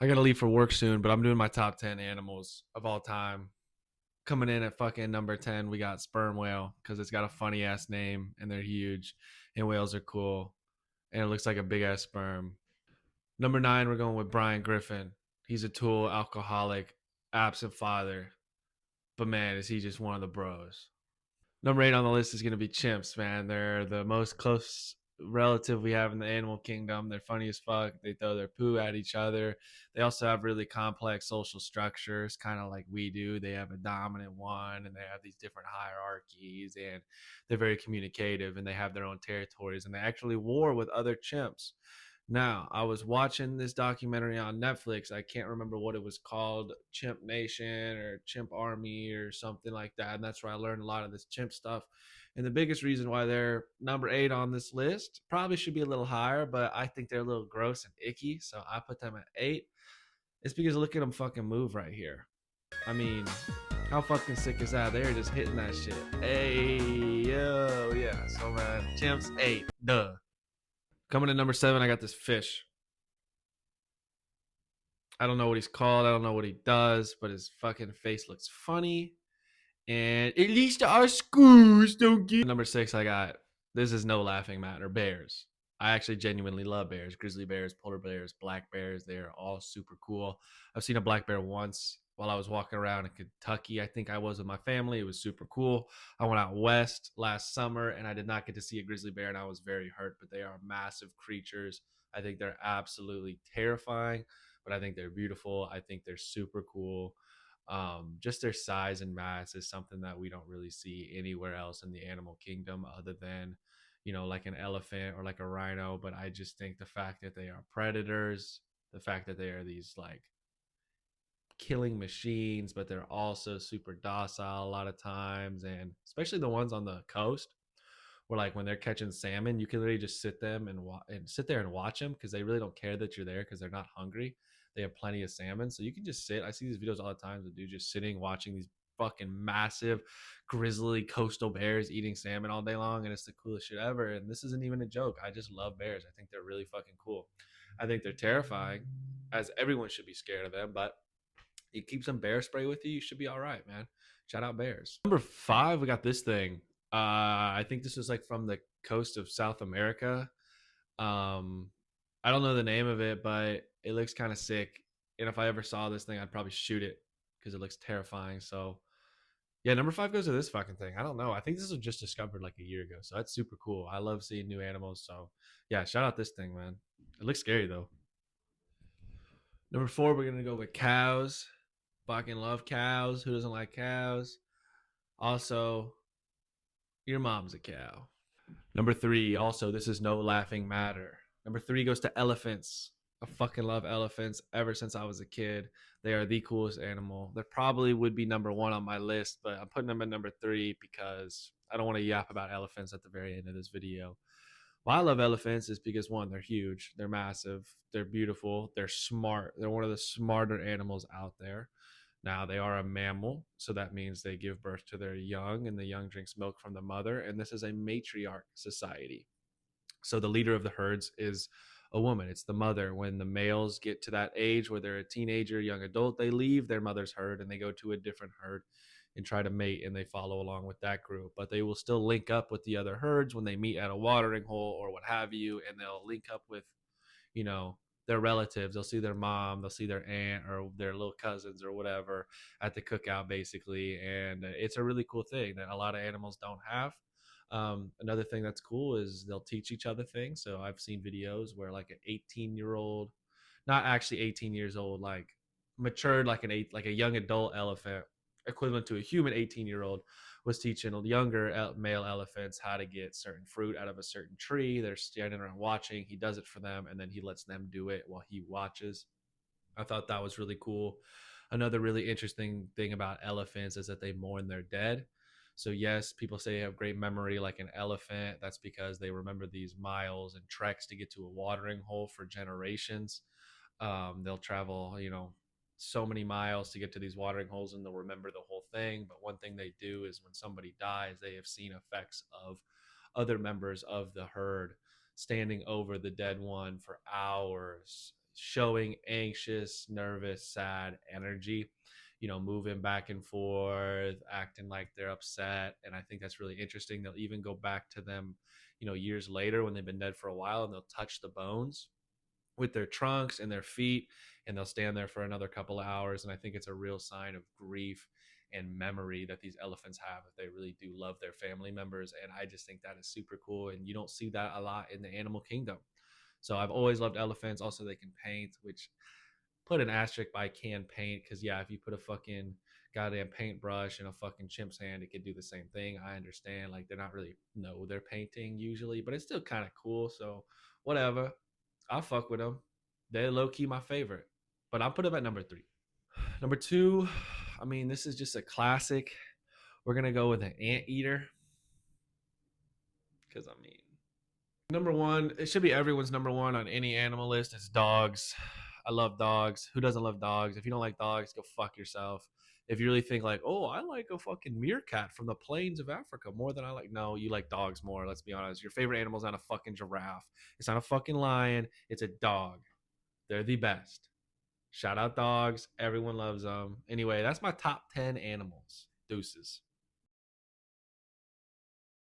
I gotta leave for work soon, but I'm doing my top 10 animals of all time. Coming in at fucking number 10, we got sperm whale because it's got a funny ass name and they're huge and whales are cool and it looks like a big ass sperm. Number 9, we're going with Brian Griffin. He's a tool, alcoholic, absent father, but man, is he just one of the bros. Number 8 on the list is going to be chimps, man. They're the most close relative we have in the animal kingdom. They're funny as fuck. They throw their poo at each other. They also have really complex social structures, kind of like we do. They have a dominant one and they have these different hierarchies and they're very communicative and they have their own territories and they actually war with other chimps. Now, I was watching this documentary on Netflix. I can't remember what it was called, Chimp Nation or Chimp Army or something like that. And that's where I learned a lot of this chimp stuff. And the biggest reason why they're number 8 on this list probably should be a little higher, but I think they're a little gross and icky. So I put them at 8. It's because look at them fucking move right here. I mean, how fucking sick is that? They're just hitting that shit. Hey, yo, yeah. So, man, chimps 8. Duh. Coming in number 7, I got this fish. I don't know what he's called. I don't know what he does, but his fucking face looks funny. And at least our schools don't get. Number 6, I got this is no laughing matter. Bears. I actually genuinely love bears. Grizzly bears, polar bears, black bears. They're all super cool. I've seen a black bear once while I was walking around in Kentucky. I think I was with my family. It was super cool. I went out west last summer and I did not get to see a grizzly bear and I was very hurt, but they are massive creatures. I think they're absolutely terrifying, but I think they're beautiful. I think they're super cool. Just their size and mass is something that we don't really see anywhere else in the animal kingdom other than like an elephant or like a rhino. But I just think the fact that they are predators, the fact that they are these like killing machines, but they're also super docile a lot of times, and especially the ones on the coast where like when they're catching salmon, you can literally just sit them and sit there and watch them because they really don't care that you're there because they're not hungry. They have plenty of salmon, so you can just sit. I see these videos all the time of dude just sitting watching these fucking massive grizzly coastal bears eating salmon all day long, and it's the coolest shit ever. And this isn't even a joke. I just love bears. I think they're really fucking cool. I think they're terrifying, as everyone should be scared of them, but you keep some bear spray with you, you should be all right, man. Shout out bears. Number 5, we got this thing. I think this was like from the coast of South America. Um, I don't know the name of it, but it looks kind of sick. And if I ever saw this thing, I'd probably shoot it because it looks terrifying. So yeah, number 5 goes to this fucking thing. I don't know. I think this was just discovered like a year ago, so that's super cool. I love seeing new animals. So yeah, shout out this thing, man. It looks scary though. Number 4, we're gonna go with cows. Fucking love cows. Who doesn't like cows? Also, your mom's a cow. Number 3, also, this is no laughing matter. Number 3 goes to elephants. I fucking love elephants ever since I was a kid. They are the coolest animal. They probably would be number 1 on my list, but I'm putting them at number 3 because I don't want to yap about elephants at the very end of this video. Why I love elephants is because, one, they're huge, they're massive, they're beautiful, they're smart. They're one of the smarter animals out there. Now, they are a mammal, so that means they give birth to their young, and the young drinks milk from the mother. And this is a matriarch society. So the leader of the herds is a woman. It's the mother. When the males get to that age where they're a teenager, young adult, they leave their mother's herd and they go to a different herd and try to mate and they follow along with that group. But they will still link up with the other herds when they meet at a watering hole or what have you, and they'll link up with you know their relatives. They'll see their mom, they'll see their aunt or their little cousins or whatever at the cookout basically, and it's a really cool thing that a lot of animals don't have. Another thing that's cool is they'll teach each other things. So I've seen videos where like an 18-year-old, not actually 18 years old, like matured like like a young adult elephant equivalent to a human 18-year-old was teaching younger male elephants how to get certain fruit out of a certain tree. They're standing around watching. He does it for them, and then he lets them do it while he watches. I thought that was really cool. Another really interesting thing about elephants is that they mourn their dead. So, yes, people say they have great memory like an elephant. That's because they remember these miles and treks to get to a watering hole for generations. They'll travel, so many miles to get to these watering holes and they'll remember the whole thing. But one thing they do is when somebody dies, they have seen effects of other members of the herd standing over the dead one for hours, showing anxious, nervous, sad energy, moving back and forth, acting like they're upset. And I think that's really interesting. They'll even go back to them, years later when they've been dead for a while, and they'll touch the bones with their trunks and their feet, and they'll stand there for another couple of hours. And I think it's a real sign of grief and memory that these elephants have, if they really do love their family members. And I just think that is super cool, and you don't see that a lot in the animal kingdom. So I've always loved elephants. Also, they can paint, which put an asterisk by can paint, because yeah, if you put a fucking goddamn paintbrush in a fucking chimp's hand, it could do the same thing. I understand, like, they're not really know they're painting usually, but it's still kind of cool. So whatever, I fuck with them. They're low key my favorite, but I'll put them at number 3. Number 2, I mean, this is just a classic. We're gonna go with an anteater, because I mean, number 1, it should be everyone's number 1 on any animal list. It's dogs. I love dogs. Who doesn't love dogs? If you don't like dogs, go fuck yourself. If you really think like, oh, I like a fucking meerkat from the plains of Africa more than I like, no, you like dogs more. Let's be honest. Your favorite animal is not a fucking giraffe. It's not a fucking lion. It's a dog. They're the best. Shout out dogs. Everyone loves them. Anyway, that's my top 10 animals. Deuces.